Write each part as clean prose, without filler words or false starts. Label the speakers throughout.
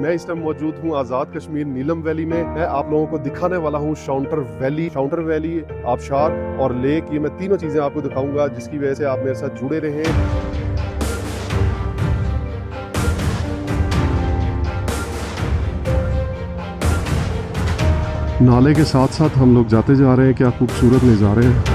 Speaker 1: मैं इस टाइम मौजूद हूँ आज़ाद कश्मीर नीलम वैली में। मैं आप लोगों को दिखाने वाला हूँ शाउंटर वैली, आबशार और लेक। ये मैं तीनों चीज़ें आपको दिखाऊंगा, जिसकी वजह से आप मेरे साथ जुड़े रहें। नाले के साथ साथ हम लोग जाते जा रहे हैं। क्या खूबसूरत नज़ारे हैं।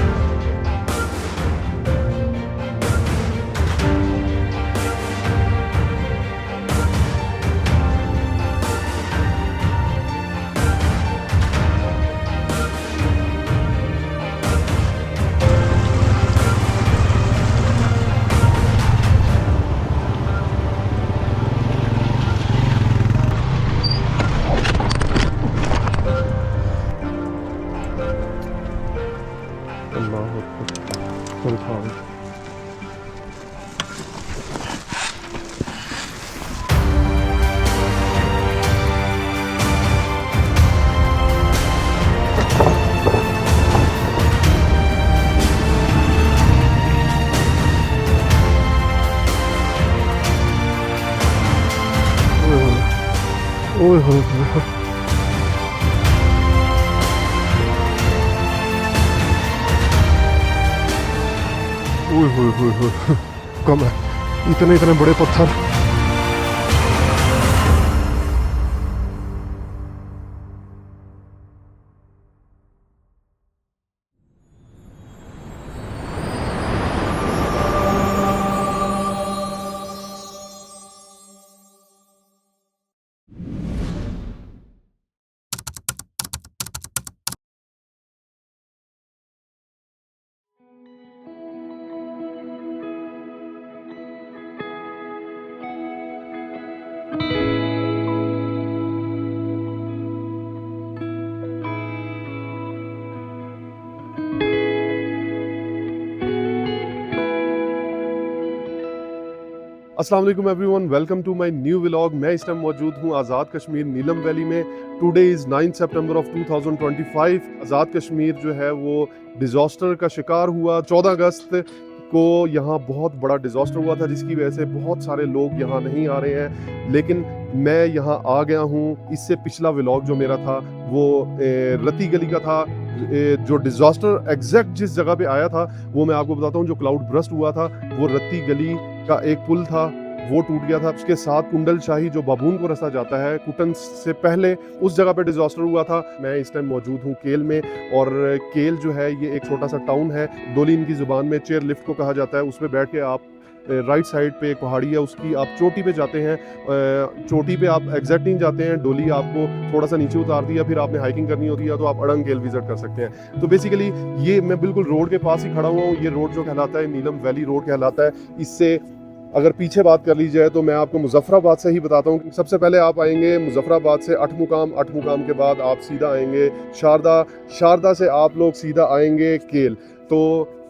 Speaker 1: अल्लाह अकबर। ओए हो कम है, इतने बड़े पत्थर। अस्सलाम वालेकुम everyone, welcome to my new vlog. मैं इस टाइम मौजूद हूँ आज़ाद कश्मीर नीलम वैली में। Today is 9 September of 2025। Azad Kashmir जो है वो डिज़ास्टर का शिकार हुआ। 14 अगस्त को यहाँ बहुत बड़ा डिज़ास्टर हुआ था, जिसकी वजह से बहुत सारे लोग यहाँ नहीं आ रहे हैं, लेकिन मैं यहाँ आ गया हूँ। इससे पिछला व्लॉग जो मेरा था वो रत्ती गली का था। जो डिज़ास्टर एग्जैक्ट जिस जगह पे आया था वो मैं आपको बताता हूँ। जो क्लाउड ब्रस्ट हुआ था वो रत्ती गली का एक पुल था, वो टूट गया था। उसके साथ कुंडल शाही जो बाबून को रास्ता जाता है, कुटन से पहले उस जगह पे डिजास्टर हुआ था। मैं इस टाइम मौजूद हूँ केल में, और केल जो है ये एक छोटा सा टाउन है। दोलीन की जुबान में चेयर लिफ्ट को कहा जाता है। उस पर बैठ के आप राइट साइड पे एक पहाड़ी है, उसकी आप चोटी पे जाते हैं। चोटी पे आप एग्जैक्ट नहीं जाते हैं, डोली आपको थोड़ा सा नीचे उतारती है, फिर आपने हाइकिंग करनी होती है तो आप अड़ंग केल विजिट कर सकते हैं। तो बेसिकली ये मैं बिल्कुल रोड के पास ही खड़ा हुआ हूँ। ये रोड जो कहलाता है नीलम वैली रोड कहलाता है। इससे अगर पीछे बात कर ली जाए तो मैं आपको मुजफ्फराबाद से ही बताता हूँ। सबसे पहले आप आएंगे मुजफ्फराबाद से अठमुकाम के बाद आप सीधा आएंगे शारदा से आप लोग सीधा आएंगे केल। तो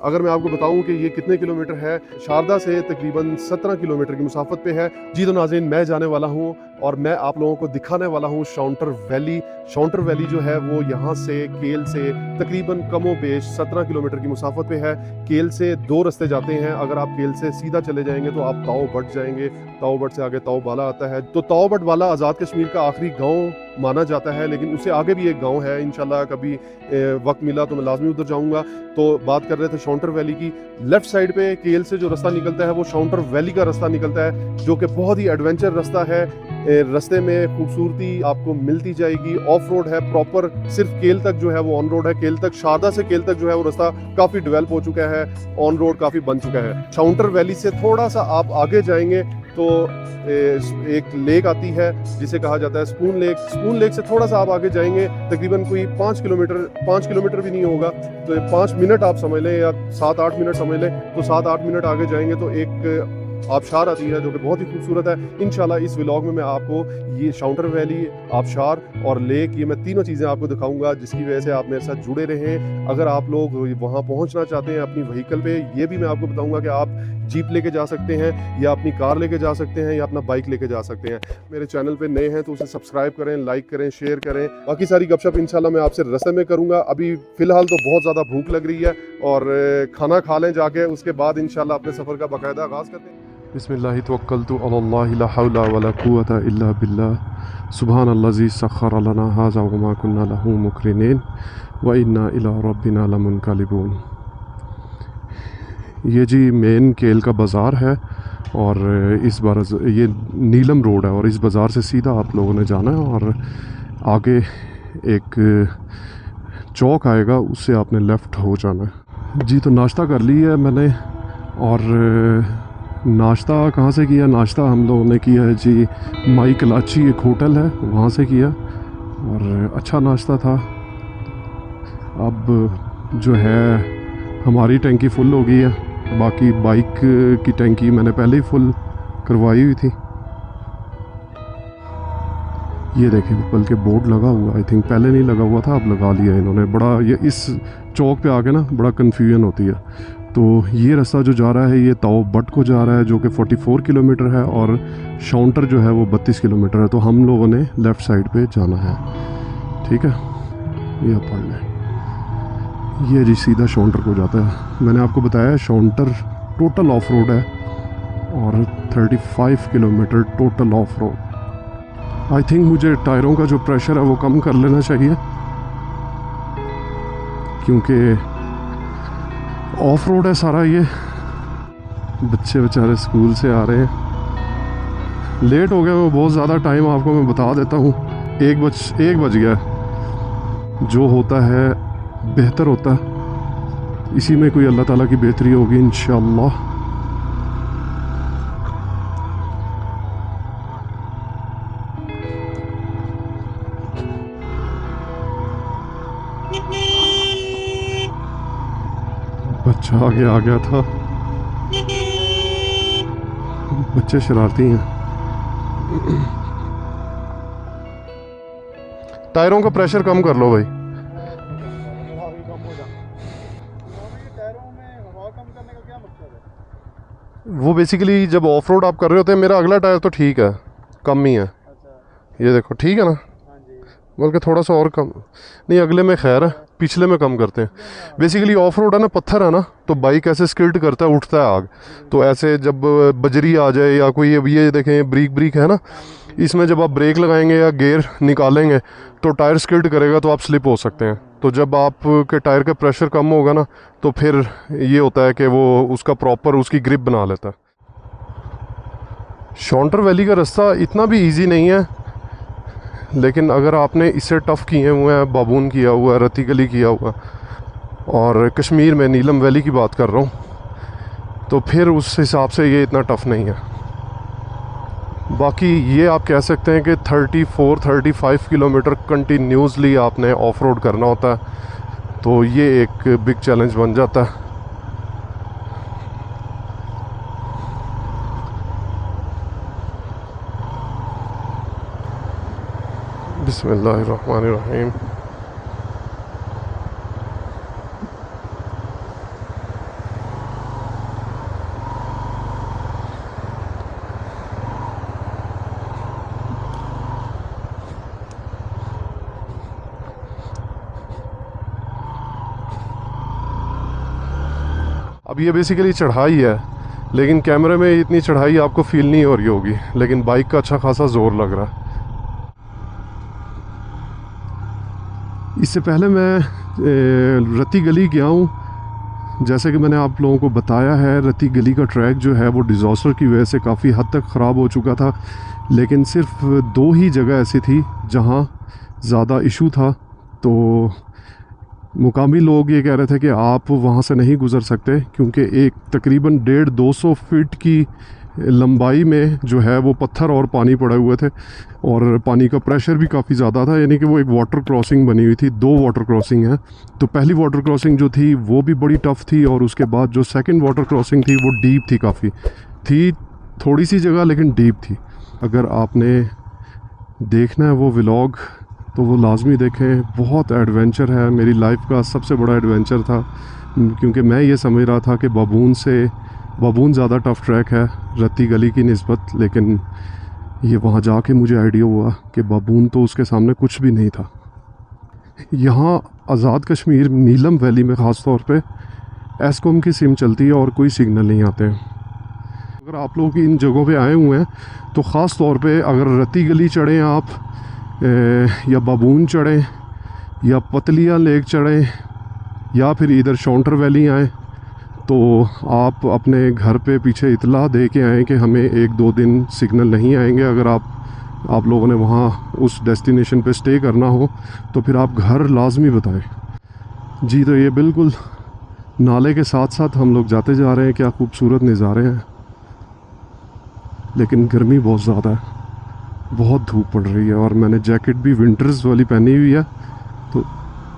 Speaker 1: अगर मैं आपको बताऊं कि ये कितने किलोमीटर है, शारदा से तकरीबन 17 किलोमीटर की मुसाफत पे है। जी तो नाज़रीन, मैं जाने वाला हूं और मैं आप लोगों को दिखाने वाला हूं शाउंटर वैली जो है वो यहाँ से केल से तकरीबन कमो बेश 17 किलोमीटर की मुसाफत पे है। केल से 2 रास्ते जाते हैं। अगर आप केल से सीधा चले जाएंगे तो आप ताओ बट जाएंगे। ताओ बट से आगे ताओ बाला आता है। तो ताओ बट वाला आज़ाद कश्मीर का आखिरी गाँव माना जाता है, लेकिन उससे आगे भी एक गाँव है। इंशाल्लाह कभी वक्त मिला तो मैं लाजमी उधर जाऊँगा। तो बात कर रहे थे शाउंटर वैली की। लेफ्ट साइड पे केल से जो रास्ता निकलता है वो शाउंटर वैली का रास्ता निकलता है, जो कि बहुत ही एडवेंचर रास्ता है। रास्ते में खूबसूरती आपको मिलती जाएगी। ऑफ रोड है प्रॉपर, सिर्फ केल तक जो है वो ऑन रोड है। केल तक, शारदा से केल तक जो है वो रास्ता काफी डेवलप हो चुका है, ऑन रोड काफी बन चुका है। शाउंटर वैली से थोड़ा सा आप आगे जाएंगे तो एक लेक आती है जिसे कहा जाता है स्पून लेक से थोड़ा सा आप आगे जाएंगे, तकरीबन कोई 5 किलोमीटर भी नहीं होगा, तो 5 मिनट आप समझ लें या 7-8 मिनट समझ लें। तो 7-8 मिनट आगे जाएंगे तो एक आबशार आती है जो कि बहुत ही खूबसूरत है। इंशाल्लाह इस व्लॉग में मैं आपको ये शाउंटर वैली, आबशार और लेक, ये मैं तीनों चीज़ें आपको दिखाऊंगा, जिसकी वजह से आप मेरे साथ जुड़े रहें। अगर आप लोग वहाँ पहुँचना चाहते हैं अपनी व्हीकल पे, ये भी मैं आपको बताऊंगा कि आप जीप लेके जा सकते हैं या अपनी कार लेके जा सकते हैं या अपना बाइक लेके जा सकते हैं। मेरे चैनल पे नए हैं तो उसे सब्सक्राइब करें, लाइक करें, शेयर करें। बाकी सारी गपशप इंशाल्लाह मैं आपसे रास्ते में करूंगा। अभी फ़िलहाल तो बहुत ज़्यादा भूख लग रही है और खाना खा लें जाके, उसके बाद इंशाल्लाह अपने सफ़र का बाकायदा आगाज़ करते हैं। बिस्मिल्लाहि तवक्कलतु अलल्लाहि ला हौला वला कुव्वता इल्ला बिल्लाह सुब्हानल्लाज़ी सख्खर लना हाज़ा व मा कुन्ना लहू मुक़रिनीन व इन्ना इला रब्बिना लमुनक़लिबून। ये जी मेन केल का बाज़ार है और इस बार ये नीलम रोड है और इस बाज़ार से सीधा आप लोगों ने जाना है और आगे एक चौक आएगा, उससे आपने लेफ़्ट हो जाना है जी। तो नाश्ता कर ली है मैंने और नाश्ता कहाँ से किया? नाश्ता हम लोगों ने किया है जी माई कलाची, एक होटल है वहाँ से किया और अच्छा नाश्ता था। अब जो है हमारी टैंकी फुल हो गई है, बाकी बाइक की टैंकी मैंने पहले ही फुल करवाई हुई थी। ये देखें बल्कि बोर्ड लगा हुआ, आई थिंक पहले नहीं लगा हुआ था, अब लगा लिया इन्होंने। बड़ा ये इस चौक पे आके ना बड़ा कन्फ्यूजन होती है। तो ये रास्ता जो जा रहा है ये ताओ बट को जा रहा है जो कि 44 किलोमीटर है और शाउंटर जो है वो 32 किलोमीटर है। तो हम लोगों ने लेफ़्ट साइड पे जाना है, ठीक है। ये आप पढ़ लें, ये जी सीधा शाउंटर को जाता है। मैंने आपको बताया शाउंटर टोटल ऑफ रोड है और 35 kilometre total of road. I think मुझे टायरों का जो प्रेशर है वो कम कर लेना चाहिए क्योंकि ऑफ रोड है सारा। ये बच्चे बेचारे स्कूल से आ रहे हैं, लेट हो गया वो बहुत ज़्यादा। टाइम आपको मैं बता देता हूँ, 1 बज गया। जो होता है बेहतर होता है, इसी में कोई अल्लाह ताला की बेहतरी होगी इंशाअल्लाह। बच्चा आगे आ गया था, बच्चे शरारती हैं। टायरों का प्रेशर कम कर लो भाई। वो बेसिकली जब ऑफ रोड आप कर रहे होते हैं, मेरा अगला टायर तो ठीक है, कम ही है। ये देखो ठीक है ना, बल्कि थोड़ा सा और कम नहीं, अगले में खैर है, पिछले में कम करते हैं। बेसिकली ऑफ रोड है ना, पत्थर है ना, तो बाइक ऐसे स्किल्ट करता है, उठता है आग। तो ऐसे जब बजरी आ जाए या कोई ये देखें ब्रेक है ना, इसमें जब आप ब्रेक लगाएंगे या गियर निकालेंगे तो टायर स्किल्ट करेगा, तो आप स्लिप हो सकते हैं। तो जब आपके टायर का प्रेशर कम होगा ना, तो फिर ये होता है कि वो उसका प्रॉपर उसकी ग्रिप बना लेता है। शाउंटर वैली का रास्ता इतना भी ईजी नहीं है, लेकिन अगर आपने इससे टफ़ किए हुए हैं, बाबून किया हुआ है, रत्ती गली किया हुआ, और कश्मीर में नीलम वैली की बात कर रहा हूँ, तो फिर उस हिसाब से ये इतना टफ़ नहीं है। बाकी ये आप कह सकते हैं कि 34-35 किलोमीटर कंटिन्यूसली आपने ऑफ रोड करना होता है, तो ये एक बिग चैलेंज बन जाता है। बिस्मिल्लाहिर्रहमानिर्रहीम। अब ये बेसिकली चढ़ाई है, लेकिन कैमरे में इतनी चढ़ाई आपको फील नहीं हो रही होगी, लेकिन बाइक का अच्छा खासा ज़ोर लग रहा है। इससे पहले मैं रत्ती गली गया हूँ। जैसे कि मैंने आप लोगों को बताया है, रत्ती गली का ट्रैक जो है वो डिज़ास्टर की वजह से काफ़ी हद तक ख़राब हो चुका था, लेकिन सिर्फ 2 ही जगह ऐसी थी जहाँ ज़्यादा इशू था। तो मुकामी लोग ये कह रहे थे कि आप वहाँ से नहीं गुज़र सकते, क्योंकि एक तकरीबन 150-200 फीट की लंबाई में जो है वो पत्थर और पानी पड़े हुए थे और पानी का प्रेशर भी काफ़ी ज़्यादा था। यानी कि वो एक वाटर क्रॉसिंग बनी हुई थी, 2 वाटर क्रॉसिंग है। तो पहली वाटर क्रॉसिंग जो थी वो भी बड़ी टफ़ थी, और उसके बाद जो सेकंड वाटर क्रॉसिंग थी वो डीप थी, काफ़ी थी, थोड़ी सी जगह लेकिन डीप थी। अगर आपने देखना है वो व्लॉग तो वो लाजमी देखें, बहुत एडवेंचर है। मेरी लाइफ का सबसे बड़ा एडवेंचर था, क्योंकि मैं ये समझ रहा था कि बाबून ज़्यादा टफ़ ट्रैक है रत्ती गली की निस्बत, लेकिन ये वहाँ जाके मुझे आइडिया हुआ कि बाबून तो उसके सामने कुछ भी नहीं था। यहाँ आज़ाद कश्मीर नीलम वैली में ख़ास तौर पे एस्कॉम की सिम चलती है और कोई सिग्नल नहीं आते हैं। अगर आप लोग इन जगहों पे आए हुए हैं तो ख़ास तौर पे अगर रत्ती गली चढ़ें आप या बाबून चढ़ें या पतलिया लेक चढ़ें या फिर इधर शॉन्टर वैली आएँ तो आप अपने घर पे पीछे इतला दे के आएँ कि हमें 1-2 दिन सिग्नल नहीं आएंगे। अगर आप लोगों ने वहाँ उस डेस्टिनेशन पे स्टे करना हो तो फिर आप घर लाजमी बताएं जी। तो ये बिल्कुल नाले के साथ साथ हम लोग जाते जा रहे हैं। क्या खूबसूरत नज़ारे हैं, लेकिन गर्मी बहुत ज़्यादा है, बहुत धूप पड़ रही है और मैंने जैकेट भी विंटर्स वाली पहनी हुई है तो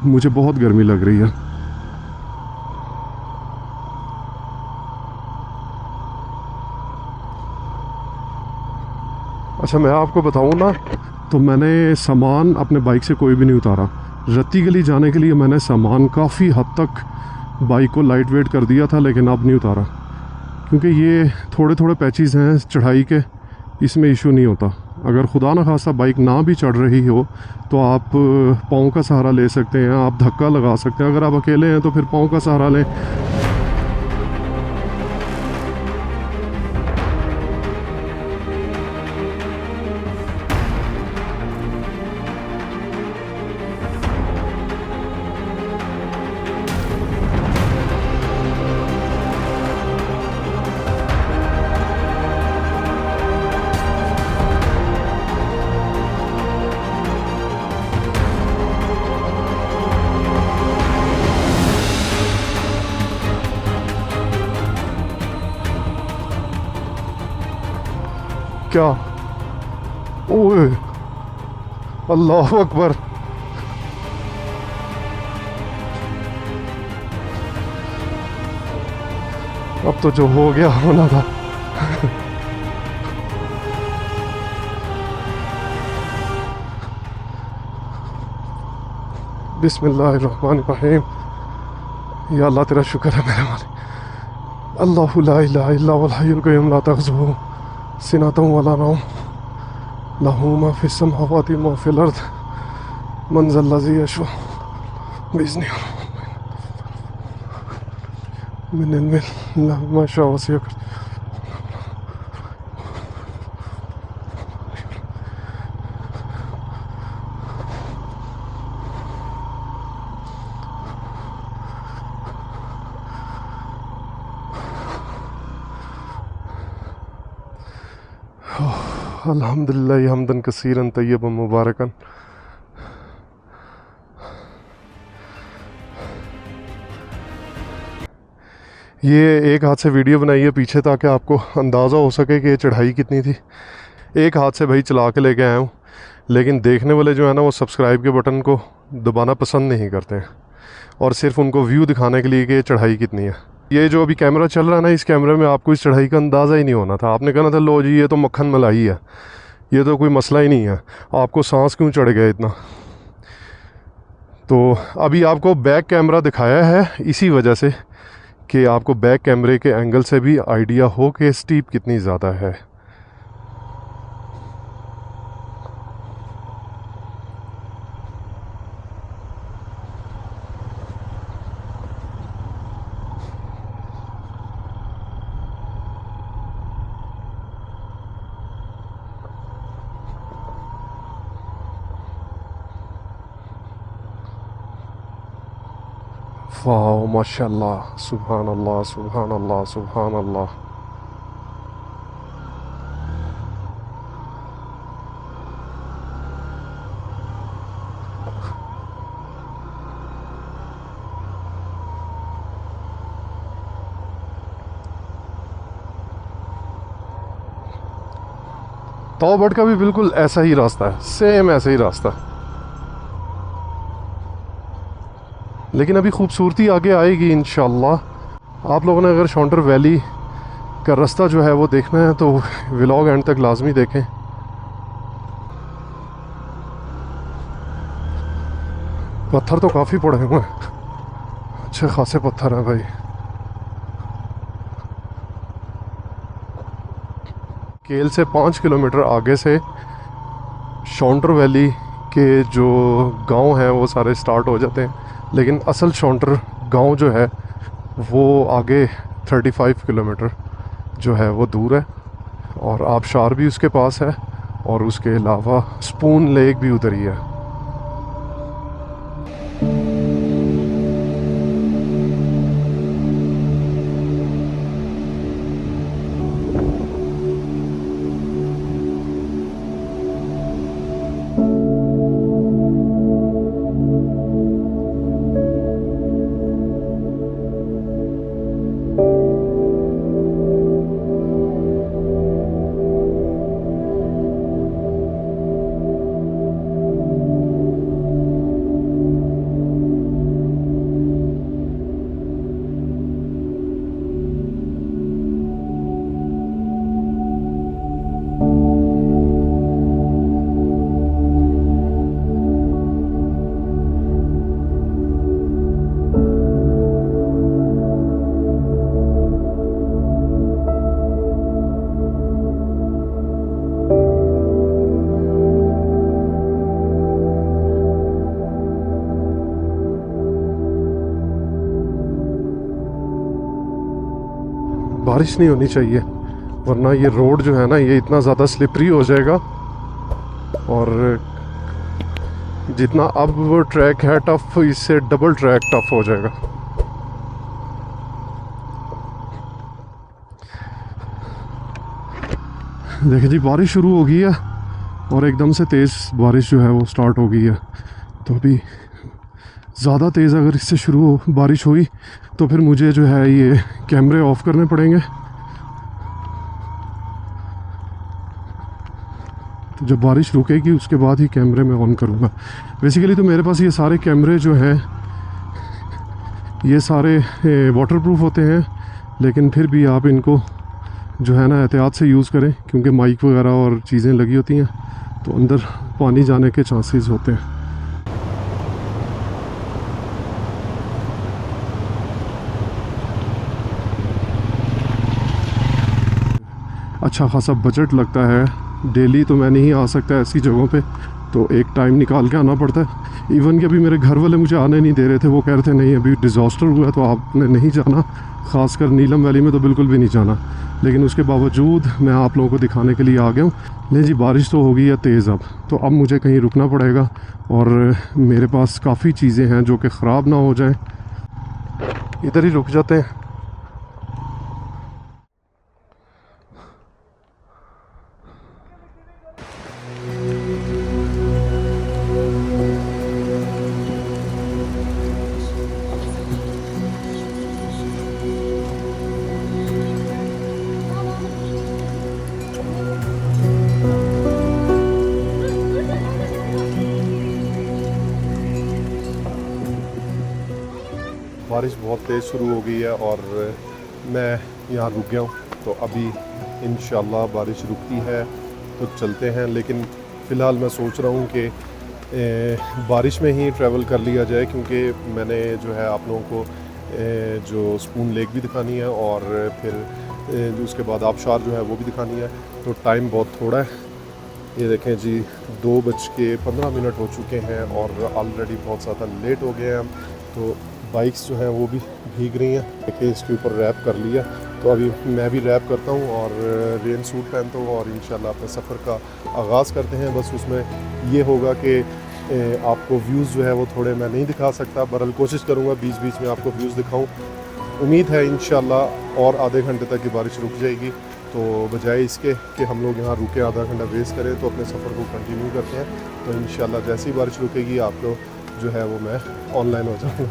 Speaker 1: मुझे बहुत गर्मी लग रही है। अच्छा, मैं आपको बताऊं ना तो मैंने सामान अपने बाइक से कोई भी नहीं उतारा। रत्ती गली जाने के लिए मैंने सामान काफ़ी हद तक बाइक को लाइट वेट कर दिया था, लेकिन अब नहीं उतारा क्योंकि ये थोड़े थोड़े पैचेस हैं चढ़ाई के, इसमें इशू नहीं होता। अगर खुदा न खास्ता बाइक ना भी चढ़ रही हो तो आप पाँव का सहारा ले सकते हैं, आप धक्का लगा सकते हैं। अगर आप अकेले हैं तो फिर पाँव का सहारा लें। क्या ओए अल्लाह अकबर। अब तो जो हो गया होना था। बिस्मिल्लाहिर्रहमानिर्रहीम। या अल्लाह तेरा शुक्र है मेरे मालिक। अल्लाहु ला इलाहा इल्ला हुवल हय्युल क़य्यूम ला तख़ुज़ुहु सिनतुन वला नौम लहू मा फ़िस समावाति व मा फ़िल अर्ज़ मन ज़ल्लज़ी यशफ़अ बिइज़निही मिन इल्मिही इल्ला मा शाअ वसिअ। अल्हम्दुलिल्लाह हम्दन कसीरन तय्यबन मुबारकन। ये एक हाथ से वीडियो बनाई है पीछे ताकि आपको अंदाज़ा हो सके कि ये चढ़ाई कितनी थी। एक हाथ से भाई चला के लेके आया हूँ, लेकिन देखने वाले जो है ना वो सब्सक्राइब के बटन को दबाना पसंद नहीं करते हैं और सिर्फ उनको व्यू दिखाने के लिए कि ये चढ़ाई कितनी है। ये जो अभी कैमरा चल रहा है ना, इस कैमरे में आपको इस चढ़ाई का अंदाज़ा ही नहीं होना था। आपने कहना था लो जी ये तो मक्खन मलाई है, ये तो कोई मसला ही नहीं है, आपको सांस क्यों चढ़ गया इतना। तो अभी आपको बैक कैमरा दिखाया है इसी वजह से कि आपको बैक कैमरे के एंगल से भी आइडिया हो कि स्टीप कितनी ज़्यादा है। वाह माशाल्लाह, सुभान अल्लाह सुभान अल्लाह सुभान अल्लाह। तौबड़ का भी बिल्कुल ऐसा ही रास्ता है, सेम ऐसा ही रास्ता। लेकिन अभी खूबसूरती आगे आएगी इंशाल्लाह। आप लोगों ने अगर शॉन्टर वैली का रास्ता जो है वो देखना है तो व्लॉग एंड तक लाजमी देखें। पत्थर तो काफ़ी पड़े हुए हैं, अच्छे खासे पत्थर हैं भाई। केल से 5 किलोमीटर आगे से शॉन्टर वैली के जो गांव हैं वो सारे स्टार्ट हो जाते हैं, लेकिन असल शॉन्टर गांव जो है वो आगे 35 किलोमीटर जो है वो दूर है, और आबशार भी उसके पास है, और उसके अलावा स्पून लेक भी उधर ही है। बारिश नहीं होनी चाहिए, वरना ये रोड जो है ना, ये इतना ज़्यादा स्लिपरी हो जाएगा, और जितना अब वो ट्रैक है टफ, इससे डबल ट्रैक टफ हो जाएगा। देखिए जी, बारिश शुरू हो गई है, और एकदम से तेज़ बारिश जो है वो स्टार्ट हो गई है। तो अभी ज़्यादा तेज़ अगर इससे बारिश हुई तो फिर मुझे जो है ये कैमरे ऑफ करने पड़ेंगे। तो जब बारिश रुकेगी उसके बाद ही कैमरे में ऑन करूँगा। बेसिकली तो मेरे पास ये सारे कैमरे जो हैं ये सारे वाटरप्रूफ होते हैं, लेकिन फिर भी आप इनको जो है ना एहतियात से यूज़ करें, क्योंकि माइक वगैरह और चीज़ें लगी होती हैं तो अंदर पानी जाने के चांसेस होते हैं। अच्छा खासा बजट लगता है, डेली तो मैं नहीं आ सकता ऐसी जगहों पे, तो एक टाइम निकाल के आना पड़ता है। इवन कि अभी मेरे घर वाले मुझे आने नहीं दे रहे थे, वो कह रहे थे नहीं अभी डिज़ास्टर हुआ तो आपने नहीं जाना, ख़ासकर नीलम वैली में तो बिल्कुल भी नहीं जाना। लेकिन उसके बावजूद मैं आप लोगों को दिखाने के लिए आ गया हूँ। नहीं जी, बारिश तो हो गई है तेज़ अब, तो अब मुझे कहीं रुकना पड़ेगा, और मेरे पास काफ़ी चीज़ें हैं जो कि ख़राब ना हो जाएँ। इधर ही रुक जाते हैं। बारिश बहुत तेज़ शुरू हो गई है और मैं यहाँ रुक गया हूँ, तो अभी इंशाल्लाह बारिश रुकती है तो चलते हैं। लेकिन फ़िलहाल मैं सोच रहा हूँ कि बारिश में ही ट्रैवल कर लिया जाए, क्योंकि मैंने जो है आप लोगों को जो स्पून लेक भी दिखानी है, और फिर उसके बाद आबशार जो है वो भी दिखानी है। तो टाइम बहुत थोड़ा है। ये देखें जी, 2:15 हो चुके हैं और ऑलरेडी बहुत ज़्यादा लेट हो गए हैं हम। तो बाइक्स जो हैं वो भी भीग रही हैं। देखिए, इसके ऊपर रैप कर लिया, तो अभी मैं भी रैप करता हूँ और रेन सूट पहनता हूँ, और इंशाल्लाह अपने सफ़र का आगाज़ करते हैं। बस उसमें ये होगा कि आपको व्यूज़ जो है वो थोड़े मैं नहीं दिखा सकता, बहरहाल कोशिश करूँगा बीच बीच में आपको व्यूज़ दिखाऊँ। उम्मीद है इंशाल्लाह और आधे घंटे तक ये बारिश रुक जाएगी, तो बजाय इसके कि हम लोग यहाँ रुके आधा घंटा वेस्ट करें, तो अपने सफ़र को कंटिन्यू करते हैं। तो इंशाल्लाह जैसी बारिश रुकेगी आपको जो है वो मैं ऑनलाइन हो जाऊँगा।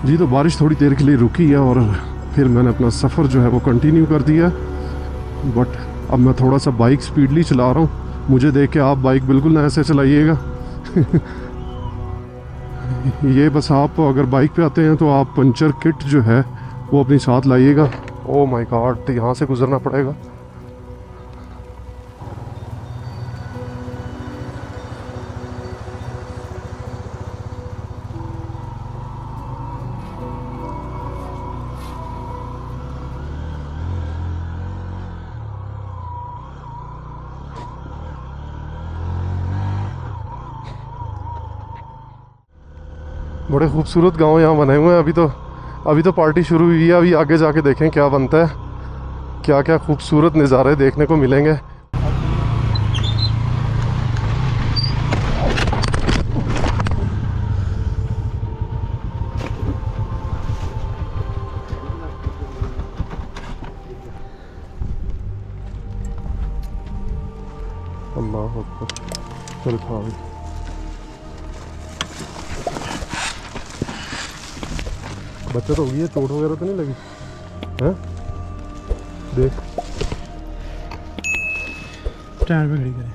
Speaker 1: जी, तो बारिश थोड़ी देर के लिए रुकी है और फिर मैंने अपना सफ़र जो है वो कंटिन्यू कर दिया। बट अब मैं थोड़ा सा बाइक स्पीडली चला रहा हूँ। मुझे देख के आप बाइक बिल्कुल ना ऐसे चलाइएगा। ये बस आप अगर बाइक पे आते हैं तो आप पंचर किट जो है वो अपनी साथ लाइएगा। ओह माय गॉड, तो यहाँ से गुजरना पड़ेगा। बड़े खूबसूरत गांव यहाँ बने हुए हैं। अभी तो पार्टी शुरू हुई है, अभी आगे जाके देखें क्या बनता है, क्या क्या खूबसूरत नज़ारे देखने को मिलेंगे। अल्लाह अकबर। चल खा भाई। बच्चा तो हो गई है, चोट वगैरह तो नहीं लगी हैं? देख
Speaker 2: स्टैंड पे खड़ी करें।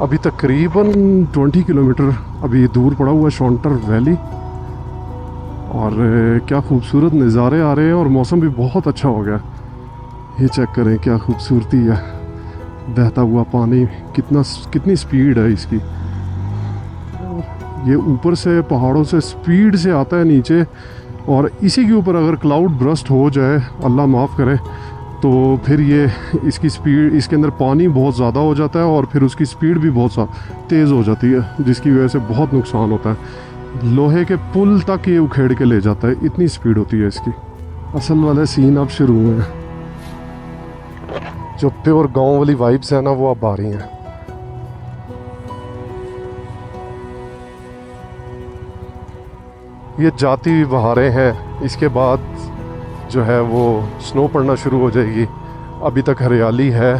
Speaker 1: अभी तकरीबन 20 किलोमीटर अभी दूर पड़ा हुआ है शॉन्टर वैली, और क्या खूबसूरत नज़ारे आ रहे हैं और मौसम भी बहुत अच्छा हो गया। ये चेक करें क्या खूबसूरती है, बहता हुआ पानी, कितनी स्पीड है इसकी। ये ऊपर से पहाड़ों से स्पीड से आता है नीचे, और इसी के ऊपर अगर क्लाउड ब्रस्ट हो जाए, अल्लाह माफ़ करे, तो फिर ये इसकी स्पीड, इसके अंदर पानी बहुत ज़्यादा हो जाता है और फिर उसकी स्पीड भी बहुत तेज़ हो जाती है, जिसकी वजह से बहुत नुकसान होता है। लोहे के पुल तक ये उखेड़ के ले जाता है, इतनी स्पीड होती है इसकी। असल वाले सीन अब शुरू हुए हैं, जो प्योर गांव वाली वाइब्स है ना, वो अब आ रही हैं। ये जाती हुई बहारें हैं, इसके बाद जो है वो स्नो पड़ना शुरू हो जाएगी। अभी तक हरियाली है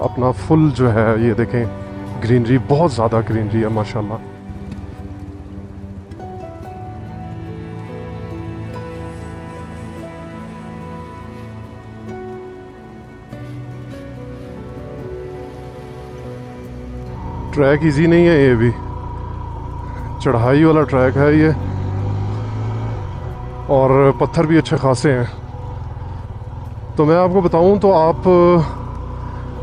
Speaker 1: अपना फुल, जो है ये देखें, ग्रीनरी, बहुत ज़्यादा ग्रीनरी है माशाल्लाह। ट्रैक इजी नहीं है, ये भी चढ़ाई वाला ट्रैक है ये, और पत्थर भी अच्छे खासे हैं। तो मैं आपको बताऊं तो आप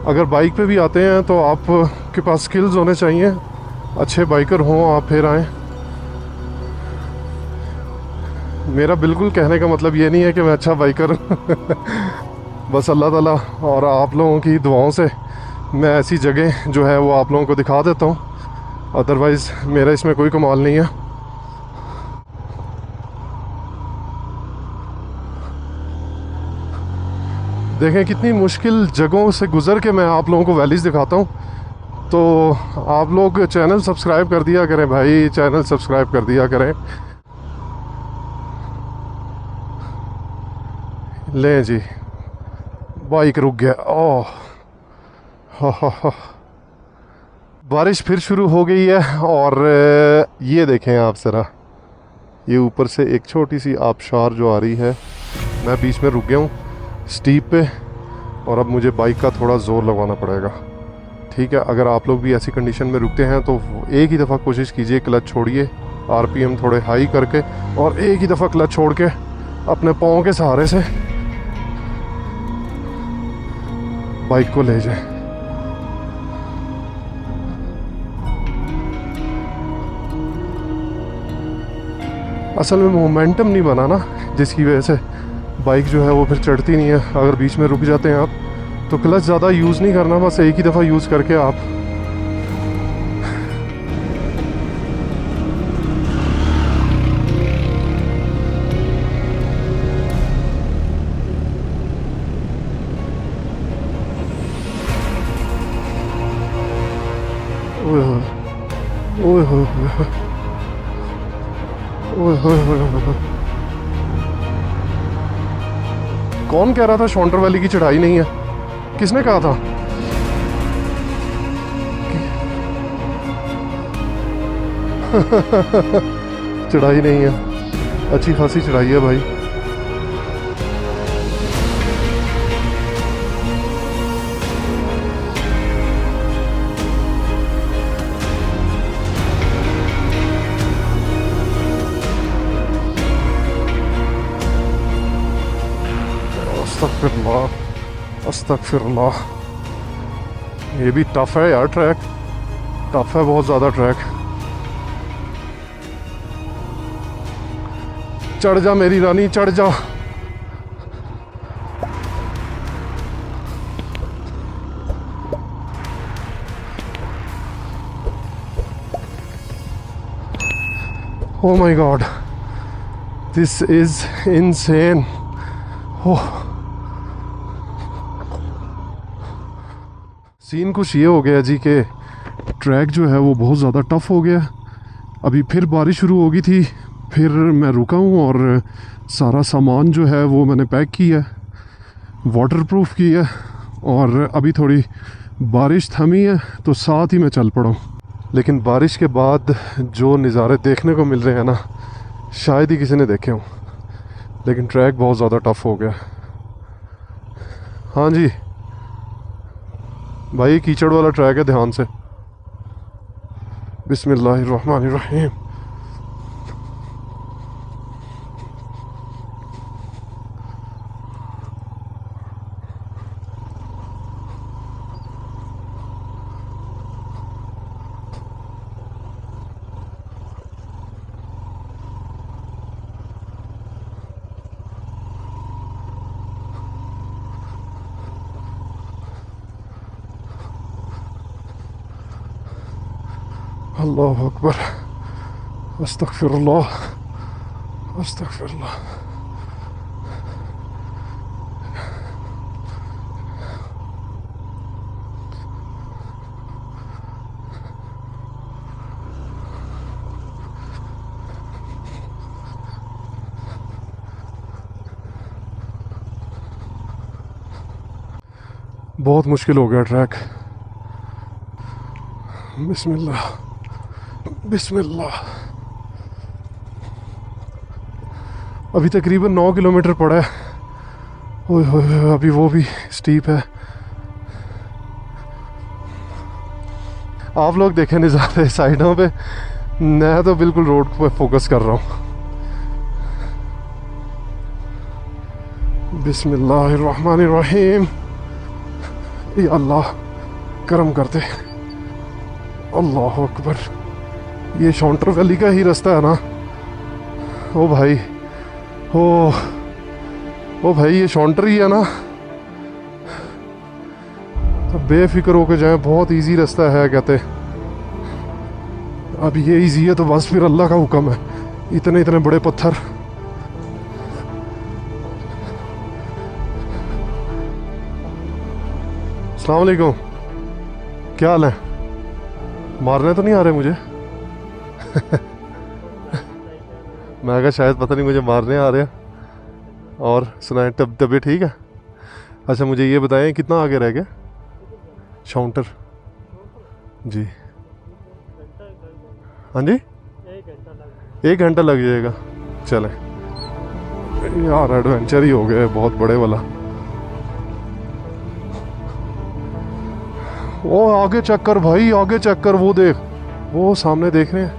Speaker 1: अगर बाइक पे भी आते हैं तो आपके पास स्किल्स होने चाहिए, अच्छे बाइकर हों, आप फिर आएँ। मेरा बिल्कुल कहने का मतलब ये नहीं है कि मैं अच्छा बाइकर बस अल्लाह ताला और आप लोगों की दुआओं से मैं ऐसी जगह जो है वो आप लोगों को दिखा देता हूँ, अदरवाइज़ मेरा इसमें कोई कमाल नहीं है। देखें कितनी मुश्किल जगहों से गुज़र के मैं आप लोगों को वैलीज़ दिखाता हूँ। तो आप लोग चैनल सब्सक्राइब कर दिया करें भाई, चैनल सब्सक्राइब कर दिया करें। लें जी, बाइक रुक गया। ओह हा। बारिश फिर शुरू हो गई है, और ये देखें आप ज़रा, ये ऊपर से एक छोटी सी आबशार जो आ रही है। मैं बीच में रुक गया हूँ स्टीप पे, और अब मुझे बाइक का थोड़ा ज़ोर लगवाना पड़ेगा। ठीक है, अगर आप लोग भी ऐसी कंडीशन में रुकते हैं तो एक ही दफ़ा कोशिश कीजिए, क्लच छोड़िए, आरपीएम थोड़े हाई करके, और एक ही दफ़ा क्लच छोड़ के अपने पाँव के सहारे से बाइक को ले जाए। असल में मोमेंटम नहीं बना ना, जिसकी वजह से बाइक जो है वो फिर चढ़ती नहीं है। अगर बीच में रुक जाते हैं आप तो क्लच ज़्यादा यूज़ नहीं करना, बस एक ही दफ़ा यूज़ करके आप ओए होए। कौन कह रहा था शॉन्टर वैली की चढ़ाई नहीं है? किसने कहा था? चढ़ाई नहीं है, अच्छी खासी चढ़ाई है भाई। अस्तगफिरुल्लाह अस्तगफिरुल्लाह। ये भी टफ है यार, ट्रैक टफ है बहुत ज़्यादा ट्रैक। चढ़ जा मेरी रानी, चढ़ जा। Oh my God, this is insane. Oh. Scene कुछ ये हो गया जी कि ट्रैक जो है वो बहुत ज़्यादा टफ हो गया। अभी फिर बारिश शुरू हो गई थी, फिर मैं रुका हूँ और सारा सामान जो है वो मैंने पैक किया, वाटरप्रूफ किया, और अभी थोड़ी बारिश थमी है तो साथ ही मैं चल पड़ा हूँ। लेकिन बारिश के बाद जो नज़ारे देखने को मिल रहे हैं ना, शायद ही किसी ने देखे हों। लेकिन ट्रैक बहुत ज़्यादा टफ हो गया। हाँ जी भाई, कीचड़ वाला ट्रैक है, ध्यान से। बिस्मिल्लाहिर्रहमानिर्रहीम। अल्लाहु अकबर अस्तगफिरुल्लाह अस्तगफिरुल्लाह। बहुत मुश्किल हो गया ट्रैक। बिस्मिल्लाह बिस्मिल्लाह। अभी तकरीबन 9 किलोमीटर पड़ा है। ओए होए, अभी वो भी स्टीप है। आप लोग देखें नज़ारे साइडों पे, मैं तो बिल्कुल रोड पे फोकस कर रहा हूँ। बिस्मिल्लाहिर्रहमानिर्रहीम। या अल्लाह करम करते। अल्लाह अकबर। ये शॉन्टर वैली का ही रास्ता है ना? ओ भाई, ओ भाई, ये शॉन्टर ही है ना? तो बेफिक्र होकर जाए, बहुत इजी रास्ता है कहते। अब ये इजी है तो बस फिर अल्लाह का हुक्म है। इतने इतने बड़े पत्थर। अस्सलाम वालेकुम, क्या हाल है? मारने तो नहीं आ रहे मुझे? मैं कहा शायद पता नहीं मुझे मारने आ रहे हैं। और सुनाएं, तबीयत ठीक है? अच्छा मुझे ये बताएं कितना आगे रह गया शाउंटर? जी हाँ जी, 1 घंटा लग जाएगा। चलें यार, एडवेंचर ही हो गया बहुत बड़े वाला। वो आगे चेक कर भाई, आगे चेक कर, वो देख, वो सामने देख रहे हैं।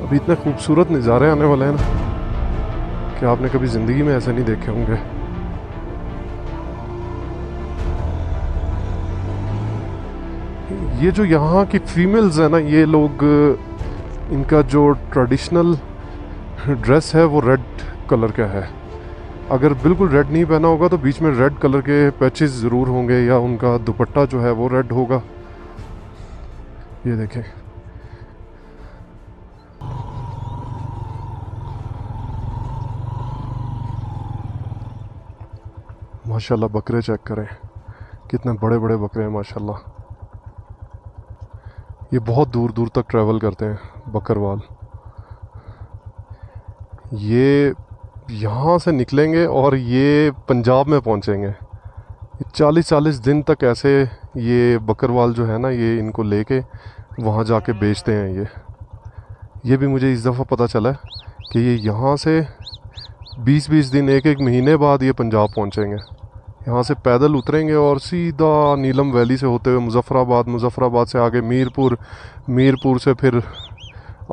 Speaker 1: अभी इतने खूबसूरत नज़ारे आने वाले हैं ना कि आपने कभी ज़िंदगी में ऐसे नहीं देखे होंगे। ये जो यहाँ की फीमेल्स है ना, ये लोग, इनका जो ट्रेडिशनल ड्रेस है वो रेड कलर का है। अगर बिल्कुल रेड नहीं पहना होगा तो बीच में रेड कलर के पैचेस ज़रूर होंगे, या उनका दुपट्टा जो है वो रेड होगा। ये देखें, माशाल्लाह बकरे चेक करें, कितने बड़े बड़े बकरे हैं माशाल्लाह। ये बहुत दूर दूर तक ट्रैवल करते हैं बकरवाल। ये यहाँ से निकलेंगे और ये पंजाब में पहुँचेंगे। 40-40 दिन तक ऐसे ये बकरवाल जो है ना, ये इनको लेके वहाँ जाके बेचते हैं। ये भी मुझे इस दफ़ा पता चला कि ये यहाँ से 20-20 दिन, 1-1 महीने बाद ये पंजाब पहुँचेंगे। यहाँ से पैदल उतरेंगे और सीधा नीलम वैली से होते हुए मुजफ़्फ़राबाद, मुजफ़्फ़राबाद से आगे मीरपुर, मीरपुर से फिर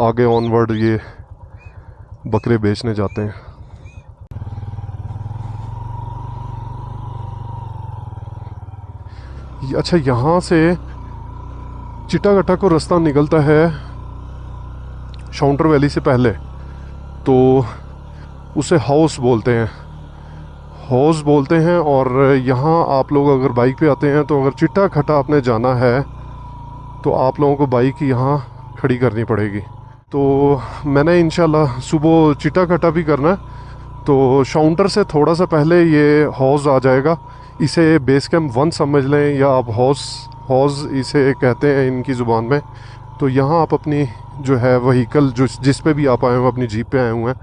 Speaker 1: आगे ऑनवर्ड ये बकरे बेचने जाते हैं। अच्छा, यहाँ से चिटागटा को रास्ता निकलता है शाउंटर वैली से पहले, तो उसे हाउस बोलते हैं, हाउस बोलते हैं। और यहाँ आप लोग अगर बाइक पे आते हैं तो अगर चिटागटा आपने जाना है तो आप लोगों को बाइक यहाँ खड़ी करनी पड़ेगी। तो मैंने इंशाल्लाह सुबह चिटागटा भी करना है, तो शाउंटर से थोड़ा सा पहले ये हाउस आ जाएगा। इसे बेस कैंप 1 समझ लें या आप हाउस इसे कहते हैं इनकी ज़ुबान में। तो यहाँ आप अपनी जो है व्हीकल जिस पे भी आप आए हुए, अपनी जीप पे आए हुए हैं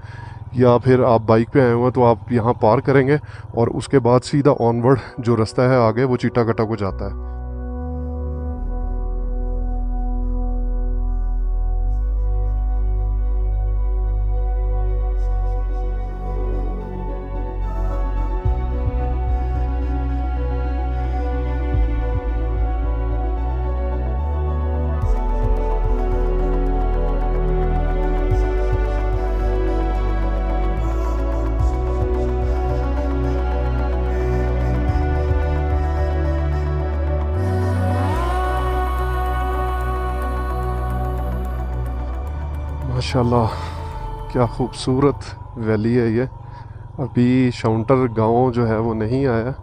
Speaker 1: या फिर आप बाइक पे आए हुए हैं, तो आप यहाँ पार्क करेंगे और उसके बाद सीधा ऑनवर्ड जो रास्ता है आगे वो चिटागटा को जाता है। माशाल्लाह क्या खूबसूरत वैली है ये। अभी शाउंटर गांव जो है वो नहीं आया।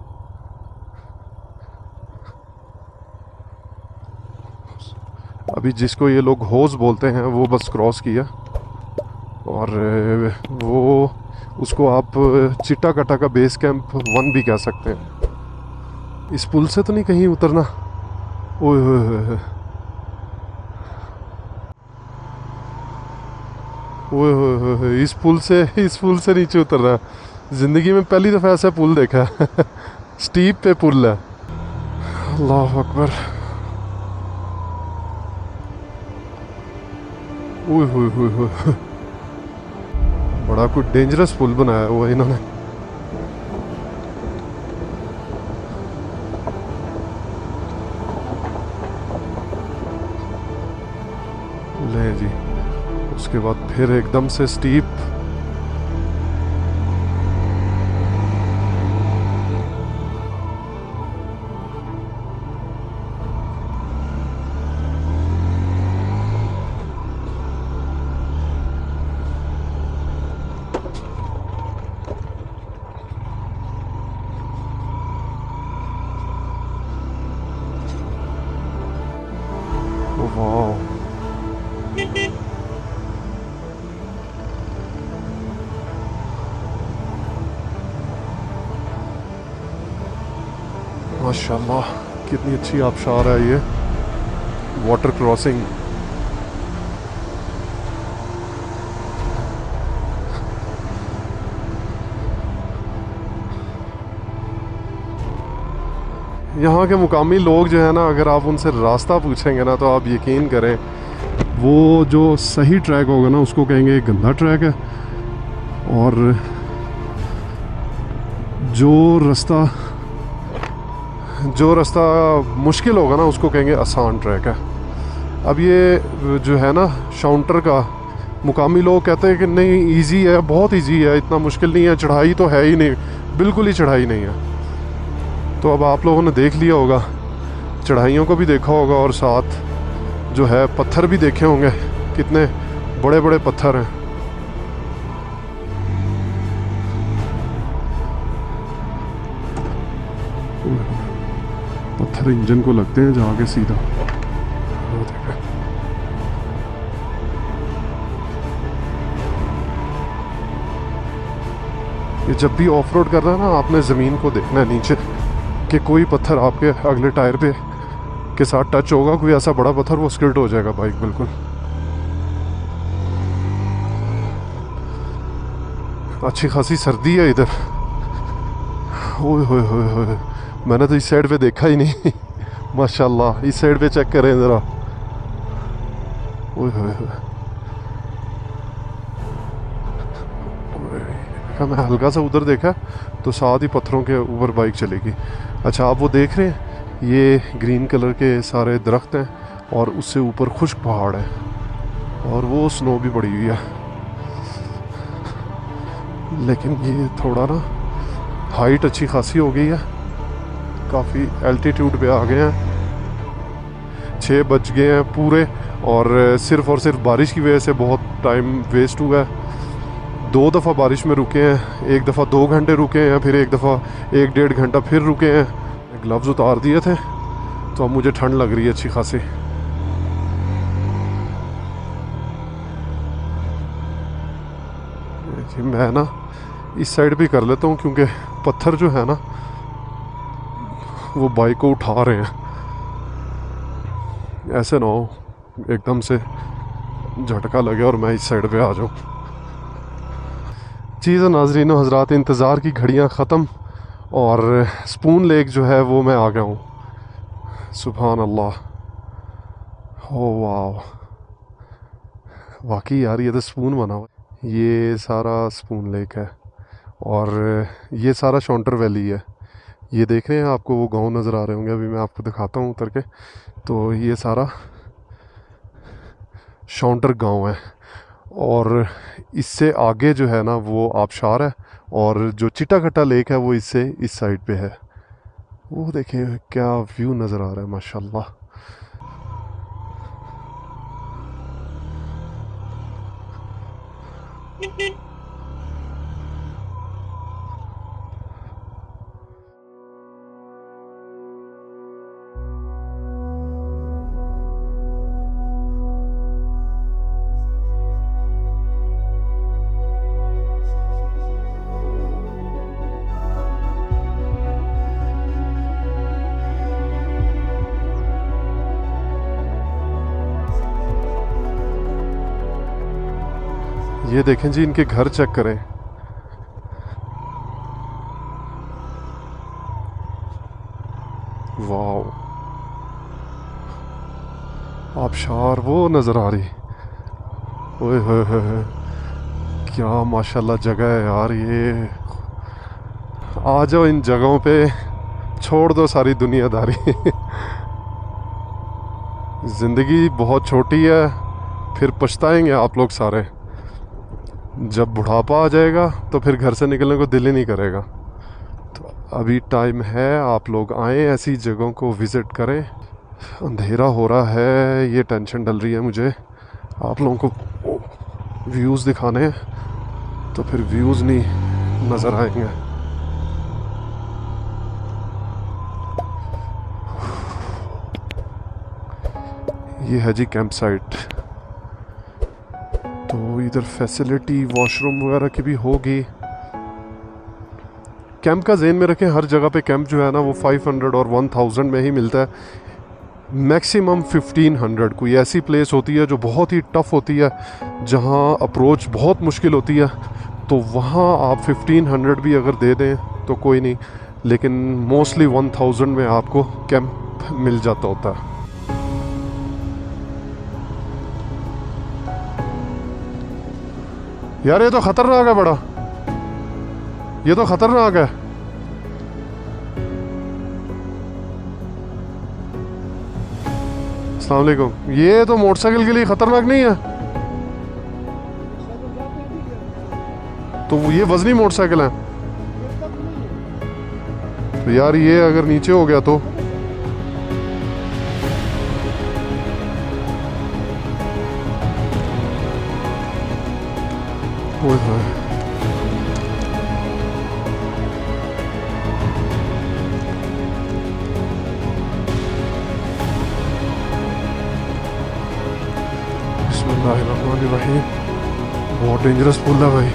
Speaker 1: अभी जिसको ये लोग होज बोलते हैं वो बस क्रॉस किया, और वो उसको आप चिटागटा का बेस कैंप 1 भी कह सकते हैं। इस पुल से तो नहीं कहीं उतरना? ओए होए होए, ओए होए होए, इस पुल से नीचे उतर रहा है। ज़िंदगी में पहली दफ़ा ऐसा पुल देखा है। स्टीप पे पुल है। अल्लाह अकबर। ओए होए होए होए, बड़ा कुछ डेंजरस पुल बनाया हुआ इन्होंने। ले जी, उसके बाद फिर एकदम से स्टीप। वाह, माशाल्लाह कितनी अच्छी आबशार है ये। Water crossing. यहाँ के मुकामी लोग जो है ना, अगर आप उनसे रास्ता पूछेंगे ना तो आप यकीन करें वो जो सही ट्रैक होगा ना उसको कहेंगे गंदा ट्रैक है, और जो रास्ता मुश्किल होगा ना उसको कहेंगे आसान ट्रैक है। अब ये जो है ना शाउंटर का, मुकामी लोग कहते हैं कि नहीं इजी है, बहुत इजी है, इतना मुश्किल नहीं है, चढ़ाई तो है ही नहीं, बिल्कुल ही चढ़ाई नहीं है। तो अब आप लोगों ने देख लिया होगा, चढ़ाइयों को भी देखा होगा और साथ जो है पत्थर भी देखे होंगे, कितने बड़े बड़े पत्थर हैं। पत्थर इंजन को लगते हैं जाके सीधा। ये जब भी ऑफ रोड करना है ना, आपने ज़मीन को देखना है नीचे कि कोई पत्थर आपके अगले टायर पे के साथ टच होगा, कोई ऐसा बड़ा पत्थर, वो स्किड हो जाएगा बाइक बिल्कुल। अच्छी खासी सर्दी है इधर। ओए होए होए होए, मैंने तो इस साइड पे देखा ही नहीं। माशाल्लाह, इस साइड पे चेक करें ज़रा। ओए होए होए, मैं हल्का सा उधर देखा तो साथ ही पत्थरों के ऊपर बाइक चलेगी। अच्छा, आप वो देख रहे हैं, ये ग्रीन कलर के सारे दरख्त हैं और उससे ऊपर खुश्क पहाड़ है और वो स्नो भी पड़ी हुई है। लेकिन ये थोड़ा ना हाइट अच्छी खासी हो गई है काफ़ी एल्टीट्यूड पे आ गए हैं। 6 बज गए हैं पूरे, और सिर्फ़ बारिश की वजह से बहुत टाइम वेस्ट हुआ है। 2 दफ़ा बारिश में रुके हैं, एक दफ़ा 2 घंटे रुके हैं, फिर एक दफ़ा 1-1.5 घंटा फिर रुके हैं। ग्लव्स उतार दिए थे तो अब मुझे ठंड लग रही है अच्छी खासी। मैं ना इस साइड भी कर लेता हूँ, क्योंकि पत्थर जो है ना वो बाइक को उठा रहे हैं, ऐसे ना हो एकदम से झटका लगे और मैं इस साइड पे आ जाऊँ। चीज़ नाज़रीन व हज़रात, इंतज़ार की घड़ियाँ ख़त्म और स्पून लेक जो है वो मैं आ गया हूँ। सुभान अल्लाह, हो वाह, वाकई यार ये तो स्पून बना हुआ। ये सारा स्पून लेक है और ये सारा शॉन्टर वैली है। ये देख रहे हैं, आपको वो गांव नज़र आ रहे होंगे, अभी मैं आपको दिखाता हूँ उतर के। तो ये सारा शॉन्टर गांव है और इससे आगे जो है ना वो आबशार है, और जो चिटागट्टा लेक है वो इससे इस साइड पे है। वो देखिए क्या व्यू नज़र आ रहा है, माशाल्लाह। ये देखें जी, इनके घर चेक करें। वाओ, आबशार वो नज़र आ रही। ओए होए होए, क्या माशाल्लाह जगह है यार ये। आ जाओ इन जगहों पे, छोड़ दो सारी दुनियादारी। ज़िंदगी बहुत छोटी है, फिर पछताएंगे आप लोग सारे। जब बुढ़ापा आ जाएगा तो फिर घर से निकलने को दिल ही नहीं करेगा। तो अभी टाइम है, आप लोग आएँ, ऐसी जगहों को विज़िट करें। अंधेरा हो रहा है, ये टेंशन डल रही है मुझे। आप लोगों को व्यूज़ दिखाने हैं तो फिर व्यूज़ नहीं नज़र आएंगे। ये है जी कैंप साइट। तो इधर फैसिलिटी वॉशरूम वगैरह की भी होगी। कैंप का ज़हन में रखें, हर जगह पे कैंप जो है ना वो 500 और 1000 में ही मिलता है, मैक्सिमम 1500। कोई ऐसी प्लेस होती है जो बहुत ही टफ़ होती है, जहाँ अप्रोच बहुत मुश्किल होती है, तो वहाँ आप 1500 भी अगर दे दें तो कोई नहीं, लेकिन मोस्टली 1000 में आपको कैंप मिल जाता होता है। यार ये तो ख़तरनाक है बड़ा, ये तो ख़तरनाक है। अस्सलाम वालेकुम। ये तो मोटरसाइकिल के लिए ख़तरनाक नहीं है? तो ये वज़नी मोटरसाइकिल है। तो यार ये अगर नीचे हो गया तो बिस्मिल्लाहिर्रहमानिर्रहीम। बहुत डेंजरस पुल है भाई।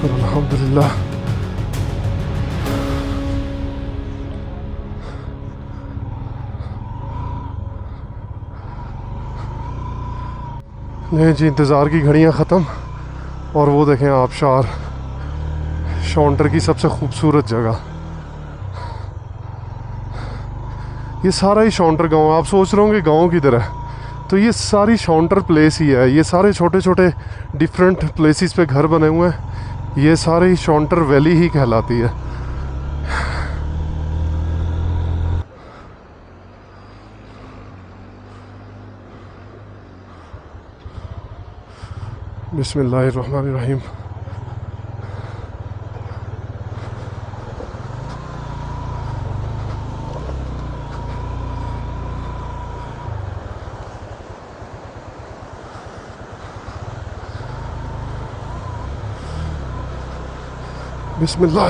Speaker 1: अल्हम्दुलिल्लाह। नहीं जी, इंतज़ार की घड़ियां ख़त्म और वो देखें आबशार, शॉन्टर की सबसे खूबसूरत जगह। ये सारा ही शॉन्टर गांव है। आप सोच रहे होंगे गांव किधर है, तो ये सारी शॉन्टर प्लेस ही है। ये सारे छोटे छोटे डिफरेंट प्लेसेस पे घर बने हुए हैं। ये सारे ही शॉन्टर वैली ही कहलाती है। बिस्मिल्लाहिर्रहमानिर्रहीम। बिस्मिल्लाह।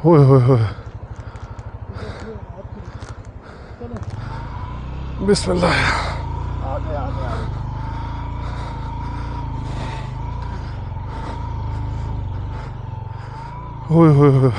Speaker 1: होए होए होए। बिस्मिल्लाह। होए होए होए।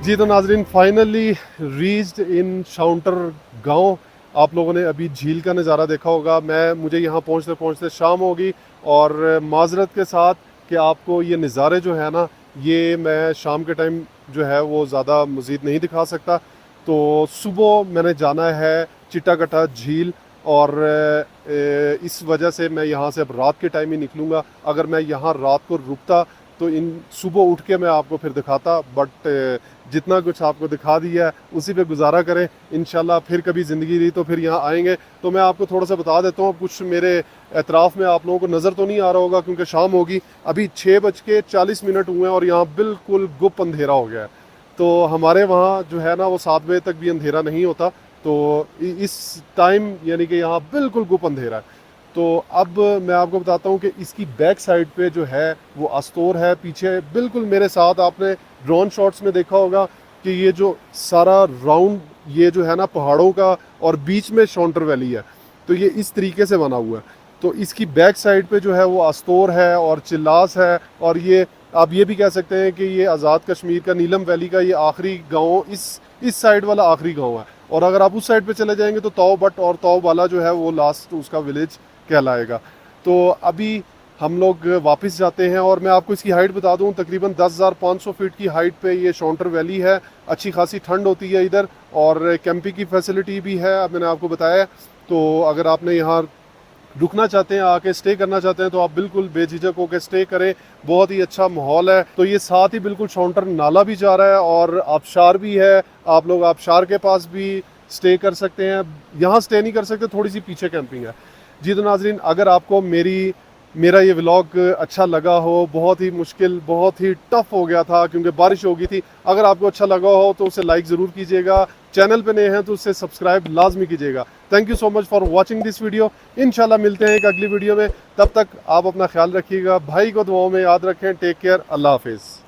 Speaker 1: जी तो नाजरीन, फाइनली रीच्ड इन शाउंटर गांव। आप लोगों ने अभी झील का नज़ारा देखा होगा। मुझे यहाँ पहुँचते पहुँचते शाम होगी और माजरत के साथ कि आपको ये नज़ारे जो है ना, ये मैं शाम के टाइम जो है वो ज़्यादा मज़ीद नहीं दिखा सकता। तो सुबह मैंने जाना है चिट्टागट्टा झील और इस वजह से मैं यहाँ से अब रात के टाइम ही निकलूँगा। अगर मैं यहाँ रात को रुकता तो इन सुबह उठ के मैं आपको फिर दिखाता, बट जितना कुछ आपको दिखा दिया है उसी पे गुजारा करें। इंशाल्लाह फिर कभी ज़िंदगी रही तो फिर यहाँ आएंगे। तो मैं आपको थोड़ा सा बता देता हूँ, कुछ मेरे एतराफ़ में आप लोगों को नज़र तो नहीं आ रहा होगा क्योंकि शाम होगी। अभी 6:40 हुए हैं और यहाँ बिल्कुल गुप अंधेरा हो गया है। तो हमारे वहाँ जो है ना वो 7 बजे तक भी अंधेरा नहीं होता। तो इस टाइम यानी कि यहाँ बिल्कुल गुप अंधेरा है। तो अब मैं आपको बताता हूँ कि इसकी बैक साइड पे जो है वो अस्तोर है। पीछे बिल्कुल मेरे साथ आपने ड्रोन शॉट्स में देखा होगा कि ये जो सारा राउंड ये जो है ना पहाड़ों का और बीच में शॉन्टर वैली है, तो ये इस तरीके से बना हुआ है। तो इसकी बैक साइड पे जो है वो अस्तोर है और चिल्लास है, और ये आप ये भी कह सकते हैं कि ये आज़ाद कश्मीर का नीलम वैली का ये आखिरी गाँव इस साइड वाला आखिरी गाँव है। और अगर आप उस साइड पे चले जाएंगे तो तौ बट और तौ वाला जो है वो लास्ट उसका विलेज कहलाएगा। तो अभी हम लोग वापस जाते हैं और मैं आपको इसकी हाइट बता दूं, तकरीबन 10,500 फीट की हाइट पे ये शॉन्टर वैली है। अच्छी खासी ठंड होती है इधर और कैंपिंग की फैसिलिटी भी है, अब मैंने आपको बताया। तो अगर आपने यहाँ रुकना चाहते हैं, आके स्टे करना चाहते हैं, तो आप बिल्कुल बेझिझक होकर स्टे करें। बहुत ही अच्छा माहौल है। तो ये साथ ही बिल्कुल शॉन्टर नाला भी जा रहा है और आबशार भी है। आप लोग आबशार के पास भी स्टे कर सकते हैं। यहाँ स्टे नहीं कर सकते, थोड़ी सी पीछे कैंपिंग है। जी तो नाजरीन, अगर आपको मेरा ये व्लॉग अच्छा लगा हो, बहुत ही मुश्किल बहुत ही टफ हो गया था क्योंकि बारिश हो गई थी, अगर आपको अच्छा लगा हो तो उसे लाइक ज़रूर कीजिएगा। चैनल पे नए हैं तो उसे सब्सक्राइब लाजमी कीजिएगा। Thank you so much for watching this video. इंशाल्लाह मिलते हैं एक अगली वीडियो में। तब तक आप अपना ख्याल रखिएगा, भाई को दुआओं में याद रखें। टेक केयर, अल्लाह हाफिज़।